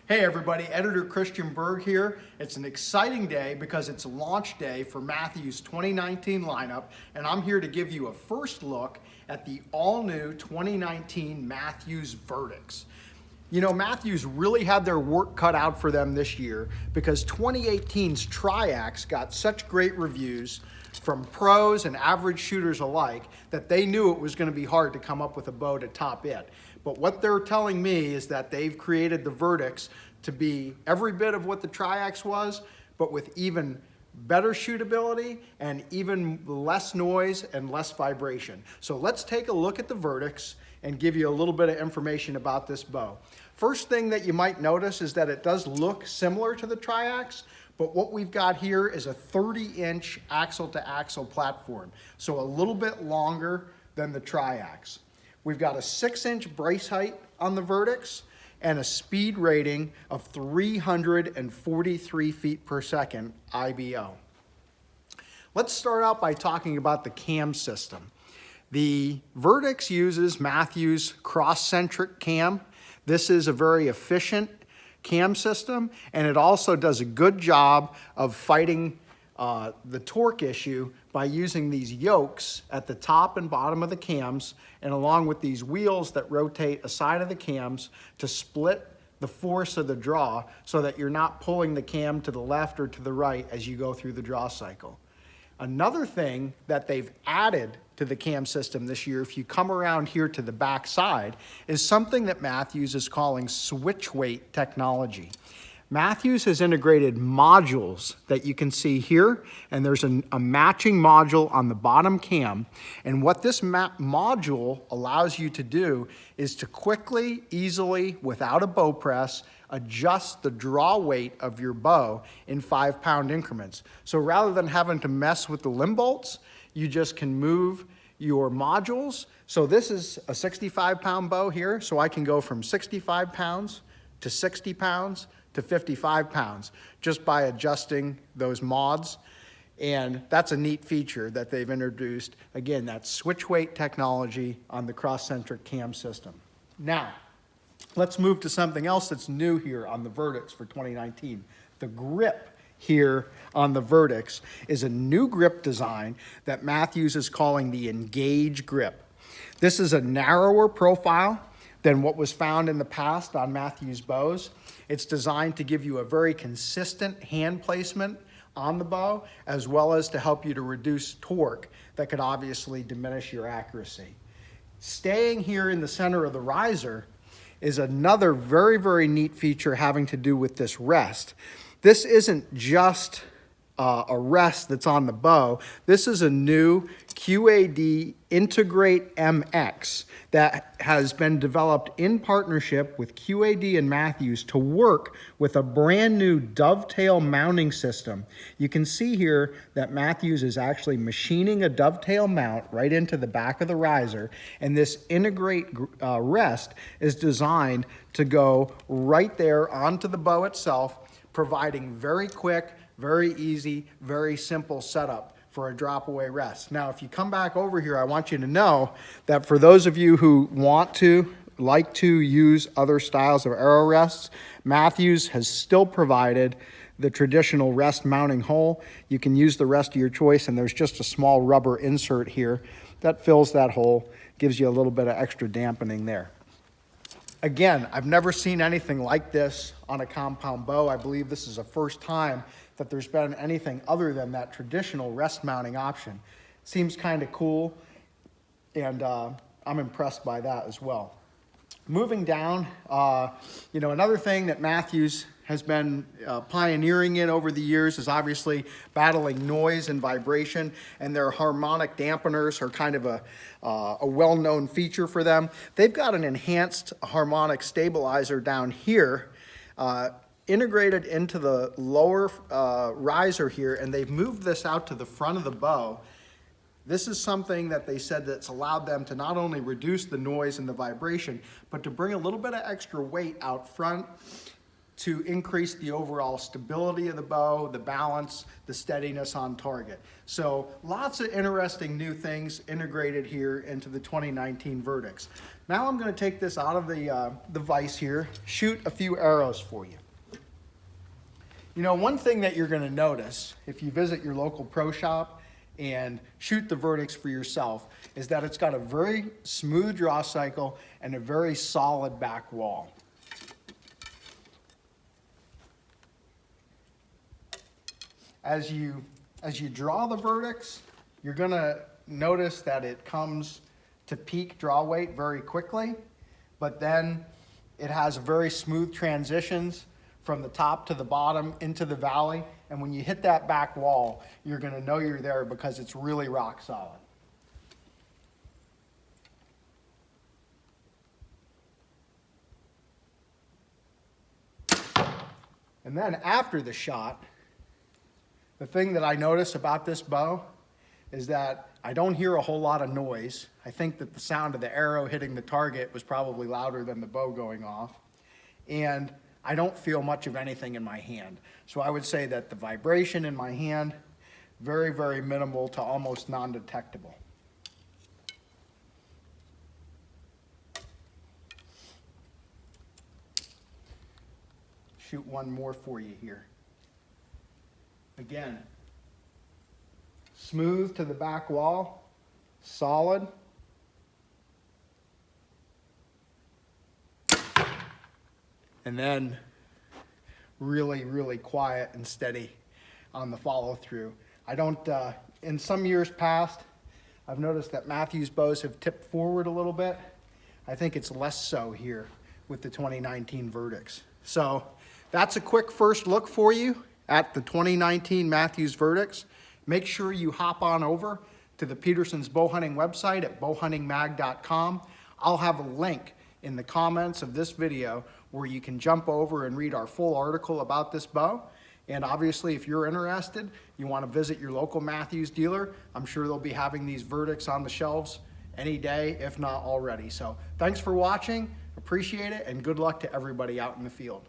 Hey everybody, Editor Christian Berg here. It's an exciting day because it's launch day for Mathews 2019 lineup, and I'm here to give you a first look at the all-new 2019 Mathews VERTIX. You know, Mathews really had their work cut out for them this year because 2018's Triax got such great reviews from pros and average shooters alike that they knew it was going to be hard to come up with a bow to top it. But what they're telling me is that they've created the VERTIX to be every bit of what the Triax was, but with even better shootability and even less noise and less vibration. So let's take a look at the VERTIX and give you a little bit of information about this bow. First thing that you might notice is that it does look similar to the Triax, but what we've got here is a 30-inch axle-to-axle platform, so a little bit longer than the Triax. We've got a 6-inch brace height on the VERTIX and a speed rating of 343 feet per second IBO. Let's start out by talking about the cam system. The VERTIX uses Mathews cross-centric cam. This is a very efficient cam system, and it also does a good job of fighting the torque issue by using these yokes at the top and bottom of the cams, and along with these wheels that rotate aside of the cams to split the force of the draw so that you're not pulling the cam to the left or to the right as you go through the draw cycle. Another thing that they've added to the cam system this year, if you come around here to the back side, is something that Mathews is calling switch weight technology. Mathews has integrated modules that you can see here, and there's a matching module on the bottom cam. And what this module allows you to do is to quickly, easily, without a bow press, adjust the draw weight of your bow in 5-pound increments. So rather than having to mess with the limb bolts, you just can move your modules. So this is a 65-pound bow here, so I can go from 65 pounds to 60 pounds to 55 pounds just by adjusting those mods. And that's a neat feature that they've introduced. Again, that's switch weight technology on the cross-centric cam system. Now, let's move to something else that's new here on the VERTIX for 2019. The grip here on the VERTIX is a new grip design that Mathews is calling the Engage grip. This is a narrower profile than what was found in the past on Mathews bows. It's designed to give you a very consistent hand placement on the bow, as well as to help you to reduce torque that could obviously diminish your accuracy. Staying here in the center of the riser is another very, very neat feature having to do with this rest. This isn't just a rest that's on the bow. This is a new QAD Integrate MX that has been developed in partnership with QAD and Mathews to work with a brand new dovetail mounting system. You can see here that Mathews is actually machining a dovetail mount right into the back of the riser, and this Integrate rest is designed to go right there onto the bow itself, providing very quick, very easy, very simple setup for a drop-away rest. Now, if you come back over here, I want you to know that for those of you who like to use other styles of arrow rests, Mathews has still provided the traditional rest mounting hole. You can use the rest of your choice, and there's just a small rubber insert here that fills that hole, gives you a little bit of extra dampening there. Again, I've never seen anything like this on a compound bow. I believe this is the first time that there's been anything other than that traditional rest mounting option. Seems kind of cool, and I'm impressed by that as well. Moving down, another thing that Mathews has been pioneering in over the years is obviously battling noise and vibration, and their harmonic dampeners are kind of a well-known feature for them. They've got an enhanced harmonic stabilizer down here, integrated into the lower riser here, and they've moved this out to the front of the bow. This is something that they said that's allowed them to not only reduce the noise and the vibration, but to bring a little bit of extra weight out front to increase the overall stability of the bow, the balance, the steadiness on target. So lots of interesting new things integrated here into the 2019 VERTIX. Now I'm going to take this out of the vise here, shoot a few arrows for you. You know, one thing that you're going to notice if you visit your local pro shop and shoot the VERTIX for yourself is that it's got a very smooth draw cycle and a very solid back wall. As you draw the VERTIX, you're going to notice that it comes to peak draw weight very quickly, but then it has very smooth transitions from the top to the bottom into the valley, and when you hit that back wall, you're going to know you're there because it's really rock solid. And then after the shot, the thing that I notice about this bow is that I don't hear a whole lot of noise. I think that the sound of the arrow hitting the target was probably louder than the bow going off. And I don't feel much of anything in my hand. So I would say that the vibration in my hand, very, very minimal to almost non-detectable. Shoot one more for you here. Again, smooth to the back wall, solid. And then really, really quiet and steady on the follow through. I don't, in some years past, I've noticed that Mathews bows have tipped forward a little bit. I think it's less so here with the 2019 VERTIX. So that's a quick first look for you at the 2019 Mathews VERTIX. Make sure you hop on over to the Petersen's Bowhunting website at bowhuntingmag.com. I'll have a link in the comments of this video where you can jump over and read our full article about this bow. And obviously, if you're interested, you want to visit your local Mathews dealer, I'm sure they'll be having these VERTIX on the shelves any day, if not already. So thanks for watching, appreciate it, and good luck to everybody out in the field.